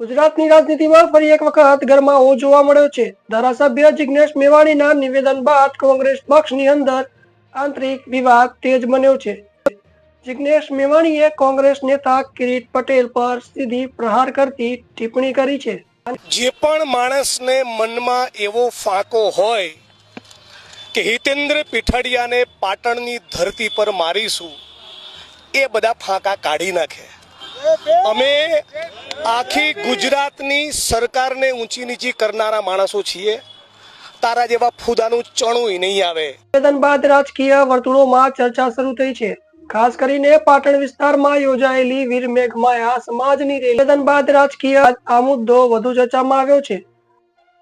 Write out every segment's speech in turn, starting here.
ગુજરાતની રાજનીતિમાં ફરી એક વખત ગરમાવો જોવા મળ્યો છે. ધારાસભ્ય જિગ્નેશ મેવાણીના નિવેદન બાદ કોંગ્રેસ પક્ષની અંદર આંતરિક વિવાદ તેજ બન્યો છે. જિગ્નેશ મેવાણીએ કોંગ્રેસ નેતા કિરીટ પટેલ પર સીધી પ્રહાર કરતી ટિપ્પણી કરી છે. જે પણ માણસને મનમાં એવો ફાંકો હોય કે હિતેન્દ્ર પીઠડિયાને પાટણની ધરતી પર મારીશું, એ બધા ફાંકા કાઢી નાખે. અમે આખી ગુજરાતની સરકારને ઊંચી નીચી કરનારા માણસો છીએ. તારા જેવા ફૂદાનું ચણું નહીં આવે. નિવેદન બાદ રાજકીય વર્તુળોમાં ચર્ચા શરૂ થઈ છે. ખાસ કરીને પાટણ વિસ્તારમાં યોજાયેલી વીર મેઘમાયા સમાજની નિવેદન બાદ રાજકીય આ મુદ્દો વધુ ચર્ચામાં આવ્યો છે.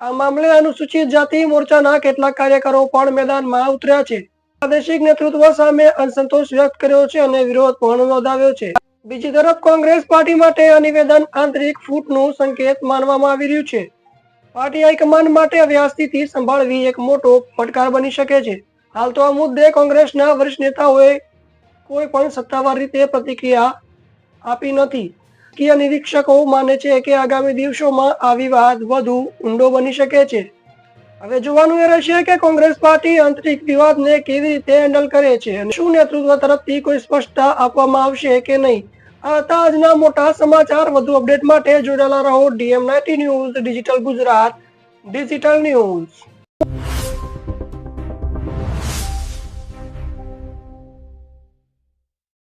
આ મામલે અનુસૂચિત જાતિ મોરચાના કેટલાક કાર્યકરો પણ મેદાનમાં ઉતર્યા છે. પ્રાદેશિક નેતૃત્વ સામે અસંતોષ વ્યક્ત કર્યો છે અને વિરોધ પણ નોંધાવ્યો છે. બીજી તરફ કોંગ્રેસ પાર્ટી માટે આ નિવેદન આંતરિક ફૂટનું સંકેત માનવામાં આવી રહ્યું છે. પાર્ટી હાઈકમાન્ડ માટે હવે આ સ્થિતિ સંભાળવી એક મોટો પડકાર બની શકે છે. હાલ તો આ મુદ્દે કોંગ્રેસના વરિષ્ઠ નેતાઓએ કોઈ પણ સત્તાવાર રીતે પ્રતિક્રિયા આપી નથી. રાજકીય નિરીક્ષકો માને છે કે આગામી દિવસોમાં આ વિવાદ વધુ ઊંડો બની શકે છે. હવે જોવાનું એ રહેશે કે કોંગ્રેસ પાર્ટી આંતરિક વિવાદને કેવી રીતે હેન્ડલ કરે છે અને શું નેતૃત્વ તરફથી કોઈ સ્પષ્ટતા આપવામાં આવશે કે નહીં. આ હતા આજના મોટા સમાચાર. વધુ અપડેટ માટે જોડાયેલા રહો DM90 news digital Gujarat digital news.